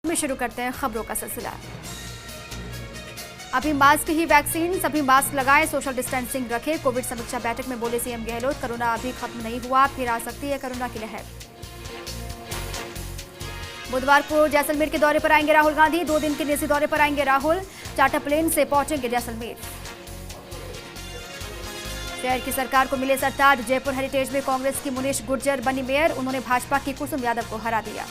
में शुरू करते हैं खबरों का सिलसिला। अभी मास्क ही वैक्सीन, सभी मास्क लगाएं, सोशल डिस्टेंसिंग रखें। कोविड समीक्षा बैठक में बोले सीएम गहलोत, कोरोना अभी खत्म नहीं हुआ, फिर आ सकती है कोरोना की लहर। बुधवार को जैसलमेर के दौरे पर आएंगे राहुल गांधी, 2 दिन के निजी दौरे पर आएंगे राहुल, चार्टर प्लेन से पहुंचेंगे जैसलमेर। शहर की सरकार को मिले सरताज, जयपुर हेरिटेज में कांग्रेस की मुनीश गुर्जर बनी मेयर, उन्होंने भाजपा की कुसुम यादव को हरा दिया।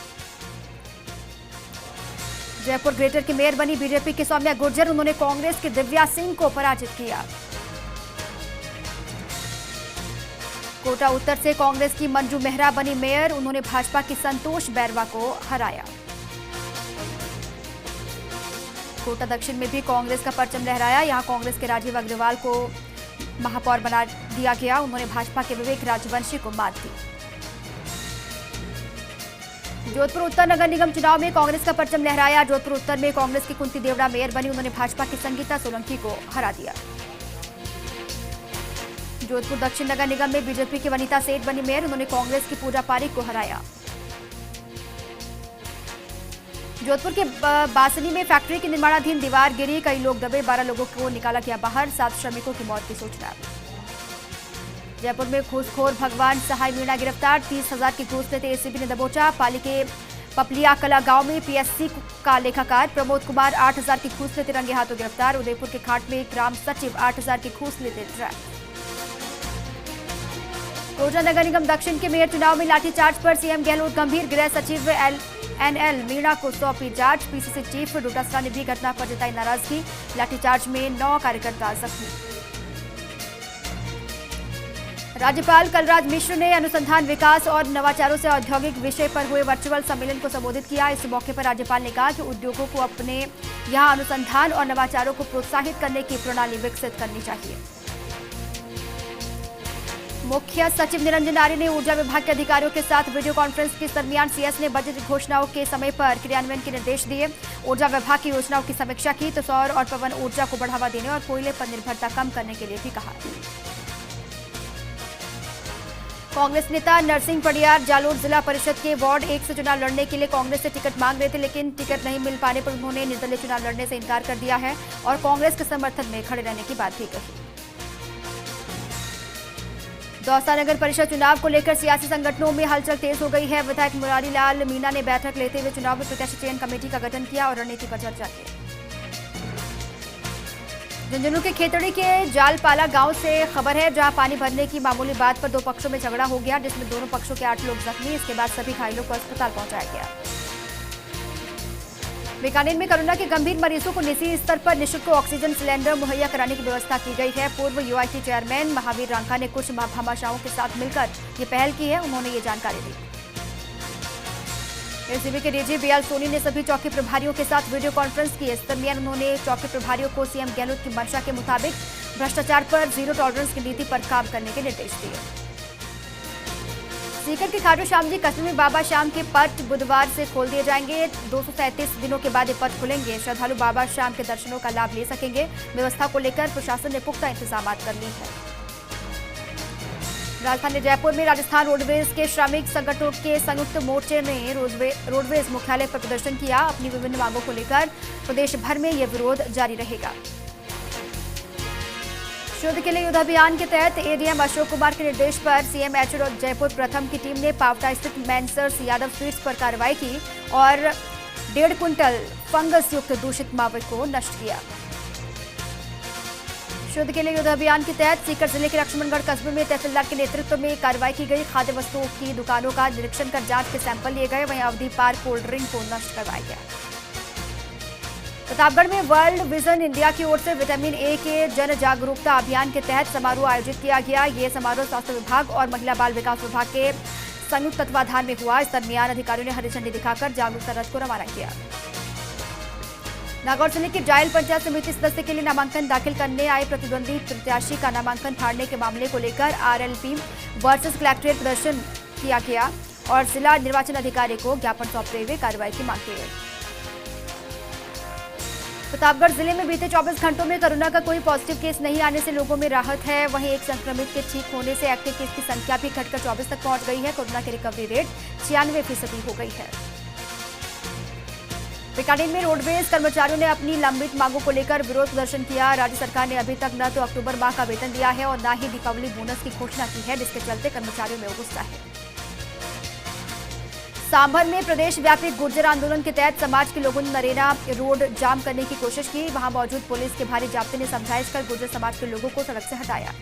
जयपुर ग्रेटर की मेयर बनी बीजेपी की सौम्या गुर्जर, उन्होंने कांग्रेस की दिव्या सिंह को पराजित किया। कोटा उत्तर से कांग्रेस की मंजू मेहरा बनी मेयर, उन्होंने भाजपा की संतोष बैरवा को हराया। कोटा दक्षिण में भी कांग्रेस का परचम लहराया, यहां कांग्रेस के राजीव अग्रवाल को महापौर बना दिया गया, उन्होंने भाजपा के विवेक राजवंशी को मात दी। जोधपुर उत्तर नगर निगम चुनाव में कांग्रेस का परचम लहराया, जोधपुर उत्तर में कांग्रेस की कुंती देवड़ा मेयर बनी, उन्होंने भाजपा की संगीता सोलंकी को हरा दिया। जोधपुर दक्षिण नगर निगम में बीजेपी की वनिता सेठ बनी मेयर, उन्होंने कांग्रेस की पूजा पारीक को हराया। जोधपुर के बासनी में फैक्ट्री की निर्माणाधीन दीवार गिरी, कई लोग दबे, 12 लोगों को निकाला गया बाहर, 7 श्रमिकों की मौत की सूचना। जयपुर में घूसखोर भगवान सहाय मीणा गिरफ्तार, 30,000 की घूस लेते एसीबी ने दबोचा। पाली के पपलिया कला गांव में पीएससी का लेखाकार प्रमोद कुमार 8,000 की घूस लेते रंगे हाथों गिरफ्तार। उदयपुर के घाट में ग्राम सचिव 8,000 की घूस लेते ट्रैप। कोटा नगर निगम दक्षिण के मेयर चुनाव में लाठीचार्ज पर सीएम गहलोत गंभीर, गृह सचिव एनएल मीणा को सौंपी जांच। पीसीसी चीफ डोटासरा ने भी घटना पर जताई नाराजगी, लाठीचार्ज में 9 कार्यकर्ता जख्मी। राज्यपाल कलराज मिश्र ने अनुसंधान, विकास और नवाचारों से औद्योगिक विषय पर हुए वर्चुअल सम्मेलन को संबोधित किया। इस मौके पर राज्यपाल ने कहा कि उद्योगों को अपने यहां अनुसंधान और नवाचारों को प्रोत्साहित करने की प्रणाली विकसित करनी चाहिए। मुख्य सचिव निरंजन आर्य ने ऊर्जा विभाग के अधिकारियों के साथ वीडियो कॉन्फ्रेंस के दरमियान सीएस ने बजट घोषणाओं के समय पर क्रियान्वयन के निर्देश दिए। ऊर्जा विभाग की योजनाओं की समीक्षा की तो सौर और पवन ऊर्जा को बढ़ावा देने और कोयले पर निर्भरता कम करने के लिए भी कहा। कांग्रेस नेता नरसिंह पडियार जालोर जिला परिषद के वार्ड 1 से चुनाव लड़ने के लिए कांग्रेस से टिकट मांग रहे थे, लेकिन टिकट नहीं मिल पाने पर उन्होंने निर्दलीय चुनाव लड़ने से इनकार कर दिया है और कांग्रेस के समर्थन में खड़े रहने की बात भी कही। दौसा नगर परिषद चुनाव को लेकर सियासी संगठनों में हलचल तेज हो गई है। विधायक मुरारी लाल मीणा ने बैठक लेते हुए चुनाव में प्रत्याशी चयन कमेटी का गठन किया और रणनीति पर चर्चा की। झुंझुनू के खेतड़ी के जालपाला गांव से खबर है, जहां पानी भरने की मामूली बात पर 2 पक्षों में झगड़ा हो गया, जिसमें दोनों पक्षों के 8 लोग जख्मी। इसके बाद सभी घायलों को अस्पताल पहुंचाया गया। बीकानेर में कोरोना के गंभीर मरीजों को निजी स्तर पर निःशुल्क ऑक्सीजन सिलेंडर मुहैया कराने की व्यवस्था की गई है। पूर्व यूआईटी चेयरमैन महावीर रांका ने कुछ भामाशाहों के साथ मिलकर ये पहल की है, उन्होंने ये जानकारी दी। एसीबी के डीजी बीएल सोनी ने सभी चौकी प्रभारियों के साथ वीडियो कॉन्फ्रेंस की। इस दरमियान उन्होंने चौकी प्रभारियों को सीएम गहलोत की मंशा के मुताबिक भ्रष्टाचार पर जीरो टॉलरेंस की नीति पर काम करने के निर्देश दिए। सीकर के खाटू श्याम जी कस्बे में बाबा श्याम के पट बुधवार से खोल दिए जाएंगे। 237 दिनों के बाद ये पट खुलेंगे। श्रद्धालु बाबा श्याम के दर्शनों का लाभ ले सकेंगे। व्यवस्था को लेकर प्रशासन ने पुख्ता इंतजाम कर ली है। राजधानी जयपुर में राजस्थान रोडवेज के श्रमिक संगठनों के संयुक्त मोर्चे ने रोडवेज मुख्यालय पर प्रदर्शन किया। अपनी विभिन्न मांगों को लेकर प्रदेश भर में यह विरोध जारी रहेगा। शुद्ध के लिए युद्ध अभियान के तहत एडीएम अशोक कुमार के निर्देश पर सीएमएचओ और जयपुर प्रथम की टीम ने पावटा स्थित मैनसर्स यादव स्वीट्स पर कार्रवाई की और 1.5 क्विंटल फंगस युक्त दूषित मावे को नष्ट किया। शुद्ध के लिए युद्ध अभियान के तहत सीकर जिले के लक्ष्मणगढ़ कस्बे में तहसीलदार के नेतृत्व में कार्रवाई की गई। खाद्य वस्तुओं की दुकानों का निरीक्षण कर जांच के सैंपल लिए गए, वहीं अवधि पार कोल्ड ड्रिंक को नष्ट करवाया गया। प्रतापगढ़ में वर्ल्ड विजन इंडिया की ओर से विटामिन ए के जन जागरूकता अभियान के तहत समारोह आयोजित किया गया। ये समारोह स्वास्थ्य विभाग और महिला बाल विकास विभाग के संयुक्त तत्वाधान में हुआ। इस दरमियान अधिकारियों ने हरी झंडी दिखाकर जागरूकता रथ को रवाना किया। नागौर जिले की डायल पंचायत समिति सदस्य के लिए नामांकन दाखिल करने आए प्रतिद्वंदी प्रत्याशी का नामांकन फाड़ने के मामले को लेकर आरएलपी वर्सेस कलेक्ट्रेट प्रदर्शन किया गया और जिला निर्वाचन अधिकारी को ज्ञापन सौंपते हुए कार्रवाई की मांग की गई। प्रतापगढ़ जिले में बीते 24 घंटों में कोरोना का कोई पॉजिटिव केस नहीं आने से लोगों में राहत है। वहीं एक संक्रमित के ठीक होने से एक्टिव केस की संख्या भी घटकर 24 तक पहुंच गई है। कोरोना की रिकवरी रेट 96% हो गई है। बीकानेर में रोडवेज कर्मचारियों ने अपनी लंबित मांगों को लेकर विरोध प्रदर्शन किया। राज्य सरकार ने अभी तक न तो अक्टूबर माह का वेतन दिया है और न ही दीपावली बोनस की घोषणा की है, जिसके चलते कर्मचारियों में गुस्सा है। सांभर में प्रदेश व्यापी गुर्जर आंदोलन के तहत समाज के लोगों ने नरेला रोड जाम करने की कोशिश की। वहां मौजूद पुलिस के भारी जाब्ते ने समझाइश कर गुर्जर समाज के लोगों को सड़क से हटाया।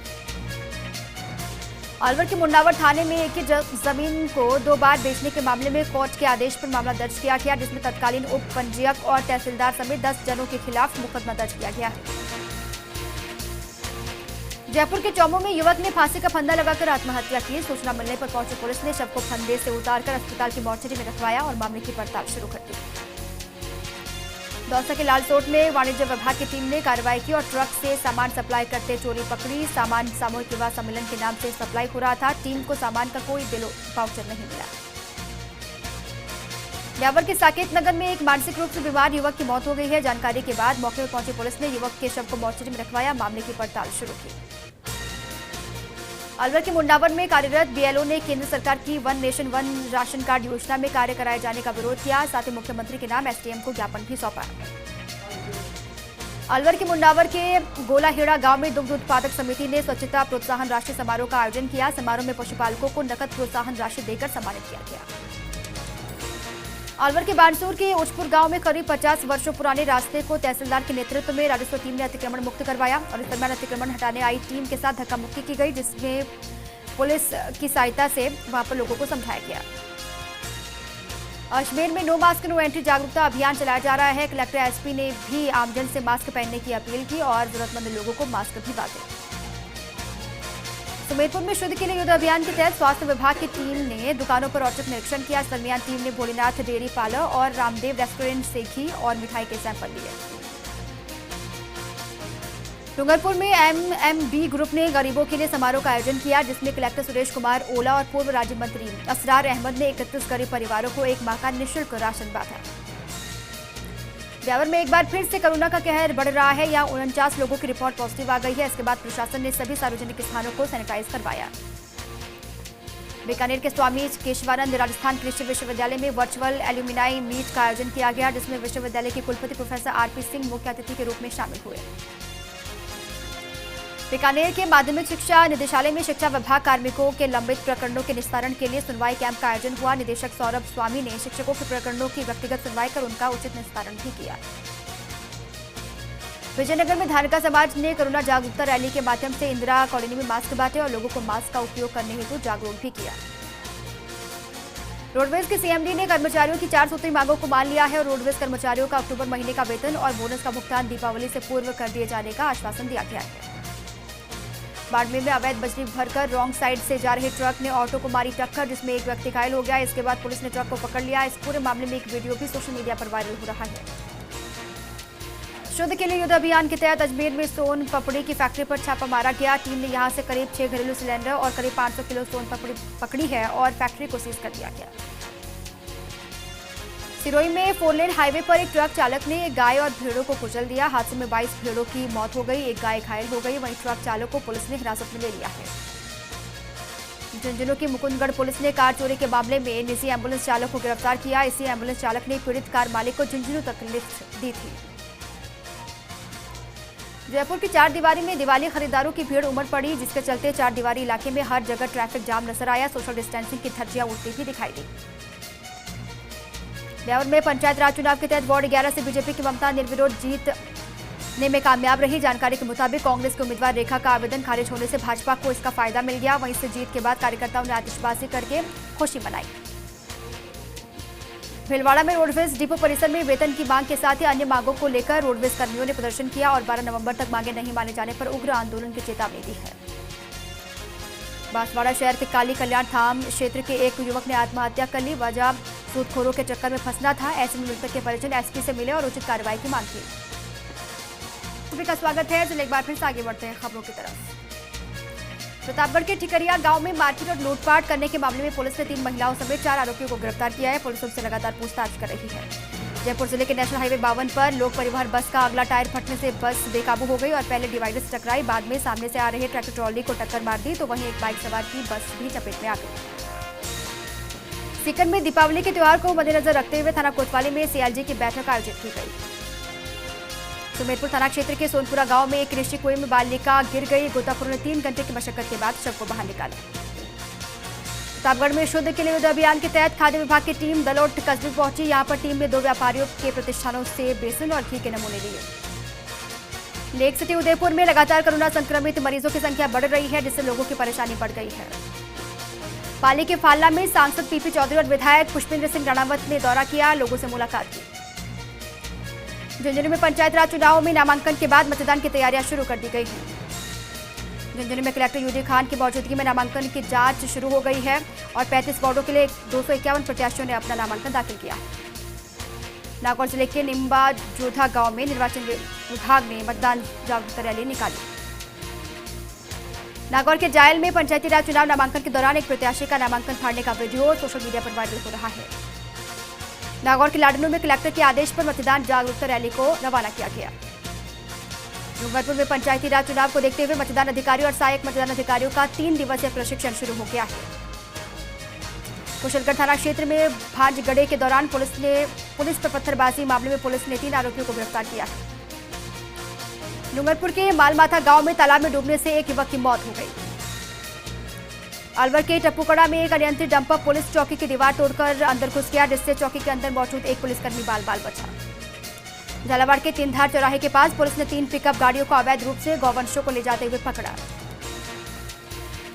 अलवर के मुंडावर थाने में एक ही जमीन को 2 बार बेचने के मामले में कोर्ट के आदेश पर मामला दर्ज किया गया, जिसमें तत्कालीन उप पंजीयक और तहसीलदार समेत 10 जनों के खिलाफ मुकदमा दर्ज किया गया है। जयपुर के चौमू में युवक ने फांसी का फंदा लगाकर आत्महत्या की। सूचना मिलने पर पहुंची पुलिस ने शव को फंदे से उतारकर अस्पताल की मोर्चरी में रखवाया और मामले की पड़ताल शुरू कर दी। दौसा के लालसोट में वाणिज्य विभाग की टीम ने कार्रवाई की और ट्रक से सामान सप्लाई करते चोरी पकड़ी। सामान सामूहिक विवाह सम्मेलन के नाम से सप्लाई हो रहा था। टीम को सामान का कोई बिल वाउचर नहीं मिला। ब्यावर के साकेत नगर में एक मानसिक रूप से बीमार युवक की मौत हो गई है। जानकारी के बाद मौके पर पहुंची पुलिस ने युवक के शव को मोर्चरी में रखवाया, मामले की पड़ताल शुरू की। अलवर के मुंडावर में कार्यरत बीएलओ ने केंद्र सरकार की one nation one ration card योजना में कार्य कराए जाने का विरोध किया। साथ ही मुख्यमंत्री के नाम एसडीएम को ज्ञापन भी सौंपा। अलवर के मुंडावर के गोलाहेड़ा गांव में दुग्ध उत्पादक समिति ने स्वच्छता प्रोत्साहन राशि समारोह का आयोजन किया। समारोह में पशुपालकों को नकद प्रोत्साहन राशि देकर सम्मानित किया गया। अलवर के बानसूर के उचपुर गांव में करीब 50 वर्षों पुराने रास्ते को तहसीलदार के नेतृत्व में राजस्व टीम ने अतिक्रमण मुक्त करवाया और इस दरमियान अतिक्रमण हटाने आई टीम के साथ धक्का मुक्की की गई, जिसमें पुलिस की सहायता से वहां पर लोगों को समझाया गया। अजमेर में नो मास्क नो एंट्री जागरूकता अभियान चलाया जा रहा है। कलेक्टर एसपी ने भी आमजन से मास्क पहनने की अपील की और जरूरतमंद लोगों को मास्क भी बांटे। सुमेरपुर में शुद्ध के लिए युद्ध अभियान के तहत स्वास्थ्य विभाग की टीम ने दुकानों पर औचक निरीक्षण किया। इस दरमियान टीम ने भोलेनाथ डेयरी पार्लर और रामदेव रेस्टोरेंट से घी और मिठाई के सैंपल लिए। डूंगरपुर में एमएमबी ग्रुप ने गरीबों के लिए समारोह का आयोजन किया, जिसमें कलेक्टर सुरेश कुमार ओला और पूर्व राज्य मंत्री असरार अहमद ने 31 गरीब परिवारों को 1 माह का निःशुल्क राशन बांटा। ब्यावर में एक बार फिर से कोरोना का कहर बढ़ रहा है। यहाँ 49 लोगों की रिपोर्ट पॉजिटिव आ गई है। इसके बाद प्रशासन ने सभी सार्वजनिक स्थानों को सैनिटाइज करवाया। बीकानेर के स्वामी केशवानंद राजस्थान कृषि विश्वविद्यालय में वर्चुअल एल्यूमिनाई मीट का आयोजन किया गया, जिसमें विश्वविद्यालय के कुलपति प्रोफेसर आरपी सिंह मुख्य अतिथि के रूप में शामिल हुए। बीकानेर के माध्यमिक शिक्षा निदेशालय में शिक्षा विभाग कार्मिकों के लंबित प्रकरणों के निस्तारण के लिए सुनवाई कैंप का आयोजन हुआ। निदेशक सौरभ स्वामी ने शिक्षकों के प्रकरणों की व्यक्तिगत सुनवाई कर उनका उचित निस्तारण भी किया। विजयनगर में धारिका समाज ने कोरोना जागरूकता रैली के माध्यम से इंदिरा कॉलोनी में मास्क बांटे और लोगों को मास्क का उपयोग करने हेतु जागरूक भी किया। रोडवेज के सीएमडी ने कर्मचारियों की 4 सूत्री मांगों को मान लिया है और रोडवेज कर्मचारियों का अक्टूबर महीने का वेतन और बोनस का भुगतान दीपावली से पूर्व कर दिए जाने का आश्वासन दिया गया है। बाड़मेर में अवैध बजरी भरकर रॉन्ग साइड से जा रहे ट्रक ने ऑटो को मारी टक्कर, जिसमें एक व्यक्ति घायल हो गया। इसके बाद पुलिस ने ट्रक को पकड़ लिया। इस पूरे मामले में एक वीडियो भी सोशल मीडिया पर वायरल हो रहा है। शुद्ध के लिए युद्ध अभियान के तहत अजमेर में सोन पपड़ी की फैक्ट्री पर छापा मारा गया। टीम ने यहां से करीब 6 घरेलू सिलेंडर और करीब 500 किलो सोन पपड़ी पकड़ी है और फैक्ट्री को सीज कर दिया गया। सिरोही में 4 लेन हाईवे पर एक ट्रक चालक ने गाय और भेड़ों को कुचल दिया। हादसे में 22 भेड़ों की मौत हो गई, एक गाय घायल हो गई। वहीं ट्रक चालक को पुलिस ने हिरासत में ले लिया है। झुंझुनू की मुकुंदगढ़ पुलिस ने कार चोरी के मामले में निजी एम्बुलेंस चालक को गिरफ्तार किया। इसी एम्बुलेंस चालक ने पीड़ित कार मालिक को झुंझुनू तक लिफ्ट दी थी। जयपुर की 4 दीवारी में दिवाली खरीदारों की भीड़ उमड़ पड़ी, जिसके चलते 4 दीवारी इलाके में हर जगह ट्रैफिक जाम नजर आया। सोशल डिस्टेंसिंग की धज्जियां उड़ती भी दिखाई दी। ब्यावर में पंचायत राज चुनाव के तहत वार्ड 11 से बीजेपी की ममता निर्विरोध जीतने में कामयाब रही। जानकारी के मुताबिक कांग्रेस के उम्मीदवार रेखा का आवेदन खारिज होने से भाजपा को इसका फायदा मिल गया। वहीं से जीत के बाद कार्यकर्ताओं ने आतिशबाजी करके खुशी मनाई। भीलवाड़ा में रोडवेज डिपो परिसर में वेतन की मांग के साथ ही अन्य मांगों को लेकर रोडवेज कर्मियों ने प्रदर्शन किया और 12 नवंबर तक मांगे नहीं माने जाने पर उग्र आंदोलन की चेतावनी दी है। बांसवाड़ा शहर के काली कल्याण धाम क्षेत्र के एक युवक ने आत्महत्या कर ली। वजह सूदखोरों के चक्कर में फंसना था। ऐसे में मृतक के परिजन एसपी से मिले और उचित कार्रवाई की मांग की। सभी का स्वागत है। चलिए एक बार फिर से आगे बढ़ते हैं खबरों की तरफ। प्रतापगढ़ के ठिकरिया गांव में मारपीट और लूटपाट करने के मामले में पुलिस ने 3 महिलाओं समेत 4 आरोपियों को गिरफ्तार किया है। पुलिस उनसे लगातार पूछताछ कर रही है। जयपुर जिले के नेशनल हाईवे 52 पर लोक परिवहन बस का अगला टायर फटने से बस बेकाबू हो गई और पहले डिवाइडर से टकराई। बाद में सामने से आ रहे ट्रैक्टर ट्रॉली को टक्कर मार दी तो वहीं एक बाइक सवार की बस भी चपेट में आ गई। सीकर में दीपावली के त्योहार को मद्देनजर रखते हुए थाना कोतवाली में सीएलजी की बैठक आयोजित की गई। सुमेरपुर थाना क्षेत्र के सोनपुरा गांव में एक कृषि कुएं में बालिका गिर गई। गोताखोरों ने 3 घंटे की मशक्कत के बाद शव को बाहर निकाला। प्रतापगढ़ में शुद्ध के लिए युद्ध अभियान के तहत खाद्य विभाग की टीम दलोट कस्बे पहुंची। यहां पर टीम ने 2 व्यापारियों के प्रतिष्ठानों से बेसन और घी के नमूने लिए। लेक सिटी उदयपुर में लगातार कोरोना संक्रमित मरीजों की संख्या बढ़ रही है, जिससे लोगों की परेशानी बढ़ गई है। पाली के फालना में सांसद पीपी चौधरी और विधायक पुष्पेंद्र सिंह राणावत ने दौरा किया, लोगों से मुलाकात की। झुंझुनू में पंचायत राज चुनावों में नामांकन के बाद मतदान की तैयारियां शुरू कर दी गई हैं। झुंझुनू में कलेक्टर यूडी खान की मौजूदगी में नामांकन की जांच शुरू हो गई है और 35 वार्डों के लिए 251 प्रत्याशियों ने अपना नामांकन दाखिल किया है। नागौर जिले के निम्बा जोधा गांव में निर्वाचन विभाग ने मतदान जागरूकता रैली निकाली। नागौर के जायल में पंचायती राज चुनाव नामांकन के दौरान एक प्रत्याशी का नामांकन फाड़ने का वीडियो सोशल मीडिया पर वायरल हो रहा है। नागौर के लाडनू में कलेक्टर के आदेश पर मतदान जागरूकता रैली को रवाना किया गया। डूंगरपुर में पंचायती राज चुनाव को देखते हुए मतदान अधिकारियों और सहायक मतदान अधिकारियों का 3 दिवसीय प्रशिक्षण शुरू हो गया है। कुशलगढ़ थाना क्षेत्र में भांजगढ़े के दौरान पुलिस पर पत्थरबाजी मामले में पुलिस ने 3 आरोपियों को गिरफ्तार किया है। डूंगरपुर के मालमाथा गांव में तालाब में डूबने से एक युवक की मौत हो गई। अलवर के टप्पूकड़ा में एक अनियंत्रित डंपर पुलिस चौकी की दीवार तोड़कर अंदर घुस गया, जिससे चौकी के अंदर मौजूद एक पुलिसकर्मी बाल बाल बचा। झालावाड़ के तीनधार चौराहे के पास पुलिस ने 3 पिकअप गाड़ियों को अवैध रूप से गौवंशों को ले जाते हुए पकड़ा।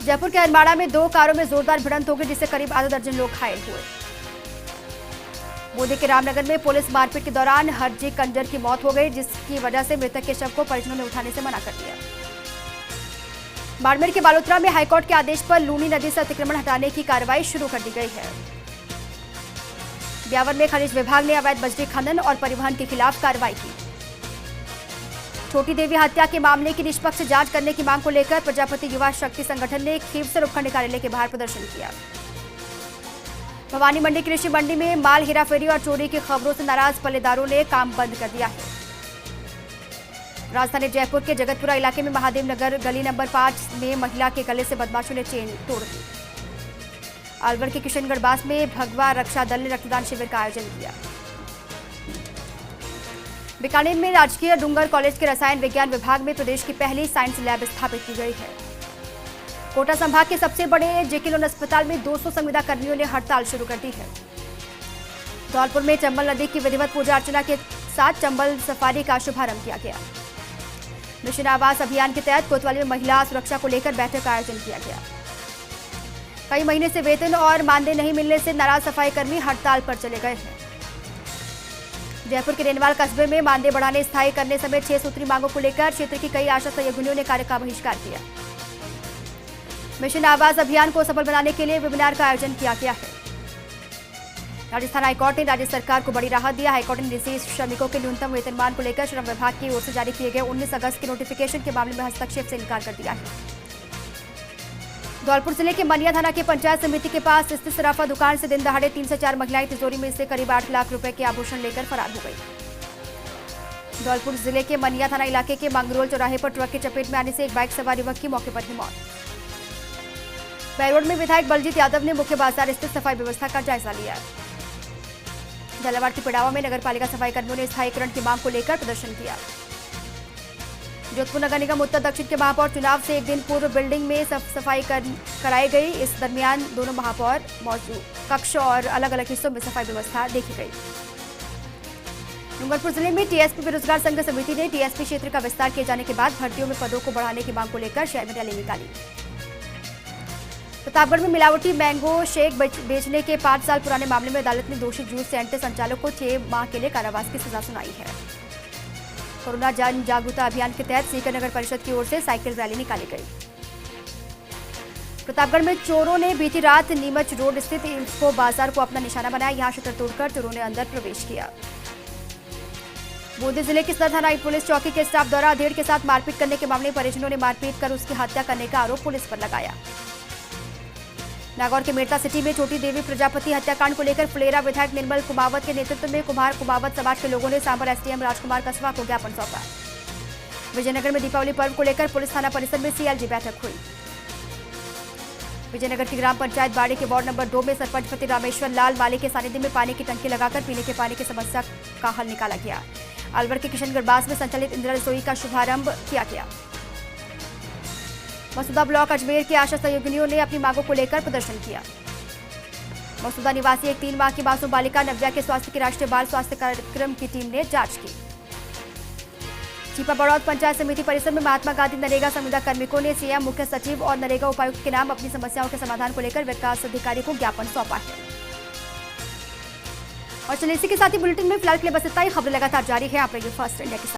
जयपुर के अरमाड़ा में 2 कारों में जोरदार भिड़ंत हो गई, जिससे करीब आधा दर्जन लोग घायल हुए। मोदी के रामनगर में पुलिस मारपीट के दौरान हरजी कंजर की मौत हो गई, जिसकी वजह से मृतक के शव को परिजनों ने उठाने से मना कर दिया। बाड़मेर के बालोतरा में हाईकोर्ट के आदेश पर लूनी नदी से अतिक्रमण हटाने की कार्रवाई शुरू कर दी गई है। ब्यावर में खनिज विभाग ने अवैध बजरी खनन और परिवहन के खिलाफ कार्रवाई की। छोटी देवी हत्या के मामले की निष्पक्ष जांच करने की मांग को लेकर प्रजापति युवा शक्ति संगठन ने खीवसर उपखंड कार्यालय के बाहर प्रदर्शन किया। भवानी मंडी कृषि मंडी में माल हेराफेरी और चोरी की खबरों से नाराज पल्लेदारों ने काम बंद कर दिया है। राजधानी जयपुर के जगतपुरा इलाके में महादेव नगर गली नंबर 5 में महिला के गले से बदमाशों ने चेन तोड़ दी। अलवर के किशनगढ़ बास में भगवा रक्षा दल ने रक्तदान शिविर का आयोजन किया। बीकानेर में राजकीय डूंगर कॉलेज के रसायन विज्ञान विभाग में प्रदेश की पहली साइंस लैब स्थापित की गई है। कोटा संभाग के सबसे बड़े जेके लोन अस्पताल में 200 संविदा कर्मियों ने हड़ताल शुरू कर दी है। धौलपुर में चंबल नदी की विधिवत पूजा अर्चना के साथ चंबल सफारी का शुभारंभ किया गया। मिशन आवास अभियान के तहत कोतवाली में महिला सुरक्षा को लेकर बैठक का आयोजन किया गया। कई महीने से वेतन और मानदेय नहीं मिलने से नाराज सफाई कर्मी हड़ताल पर चले गए हैं। जयपुर के रेनवाल कस्बे में मानदेय बढ़ाने स्थायी करने समेत 6 सूत्री मांगों को लेकर क्षेत्र की कई आशा सहयोगिनियों ने कार्य का बहिष्कार किया। मिशन आवास अभियान को सफल बनाने के लिए वेबिनार का आयोजन किया गया है। राजस्थान हाईकोर्ट ने राज्य सरकार को बड़ी राहत दिया। हाईकोर्ट ने निजी श्रमिकों के न्यूनतम वेतनमान को लेकर श्रम विभाग की ओर से जारी किए गए 19 अगस्त के नोटिफिकेशन के मामले में हस्तक्षेप से इनकार कर दिया है। धौलपुर जिले के मनिया थाना के पंचायत समिति के पास स्थित सराफा दुकान से दिन दहाड़े 3 से 4 महिलाएं तिजोरी में से करीब 8 लाख रुपए के आभूषण लेकर फरार हो गई। धौलपुर जिले के मनिया थाना इलाके के मंगरोल चौराहे पर ट्रक की चपेट में आने से एक बाइक सवार युवक की मौके पर ही मौत। बैरोड में विधायक बलजीत यादव ने मुख्य बाजार स्थित सफाई व्यवस्था का जायजा लिया। झालावाड़ के पिड़ावा में नगरपालिका सफाई कर्मियों ने स्थायीकरण की मांग को लेकर प्रदर्शन किया। जोधपुर नगर निगम उत्तर दक्षिण के महापौर चुनाव से एक दिन पूर्व बिल्डिंग में सफाई कराई गई। इस दरमियान दोनों महापौर मौजूद कक्ष और अलग अलग हिस्सों में सफाई व्यवस्था देखी गई। डूंगरपुर जिले में टीएसपी बेरोजगार संघ समिति ने टीएसपी क्षेत्र का विस्तार किए जाने के बाद भर्तियों में पदों को बढ़ाने की मांग को लेकर शहर में रैली निकाली। प्रतापगढ़ में मिलावटी मैंगो शेक बेचने के 5 साल पुराने मामले में अदालत ने दोषी जूस सेंटर संचालक को 6 माह के लिए कारावास की सजा सुनाई है। कोरोना जन जागरूकता अभियान के तहत सीकर नगर परिषद की ओर से साइकिल रैली निकाली गई। प्रतापगढ़ में चोरों ने बीती रात नीमच रोड स्थित इफ्को बाजार को अपना निशाना बनाया। यहां शटर तोड़कर चोरों ने अंदर प्रवेश किया। बूंदी जिले की सदर थाना पुलिस चौकी के स्टाफ द्वारा अधेड़ के साथ मारपीट करने के मामले में परिजनों ने मारपीट कर उसकी हत्या करने का आरोप पुलिस पर लगाया। नागौर के मेड़ता सिटी में छोटी देवी प्रजापति हत्याकांड को लेकर फुलेरा विधायक निर्मल कुमावत के नेतृत्व में कुमार कुमावत समाज के लोगों ने सांभर एसडीएम राजकुमार कसवा को ज्ञापन सौंपा। विजयनगर में दीपावली पर्व को लेकर पुलिस थाना परिसर में सीएलजी बैठक हुई। विजयनगर की ग्राम पंचायत बाड़ी के वार्ड नंबर 2 में सरपंच पति रामेश्वर लाल माली के सानिध्य में पानी की टंकी लगाकर पीने के पानी की समस्या का हल निकाला गया। अलवर के किशनगढ़ बास में संचालित इंदिरा रसोई का शुभारंभ किया गया। मसूदा ब्लॉक अजमेर के आशा सहयोगिनियों ने अपनी मांगों को लेकर प्रदर्शन किया। मसूदा निवासी एक 3 माह की मासूम बालिका नव्या के स्वास्थ्य की राष्ट्रीय बाल स्वास्थ्य कार्यक्रम की टीम ने जांच की। छिपा-बड़ौद पंचायत समिति परिसर में महात्मा गांधी नरेगा संविदा कार्मिकों ने सीएम, मुख्य सचिव और नरेगा उपायुक्त के नाम अपनी समस्याओं के समाधान को लेकर विकास अधिकारी को ज्ञापन सौंपा है। और चलिए इसी के साथ ही बुलेटिन में फिलहाल के लिए बस इतना ही। खबरें लगातार जारी है। आप रहिए फर्स्ट इंडिया के साथ।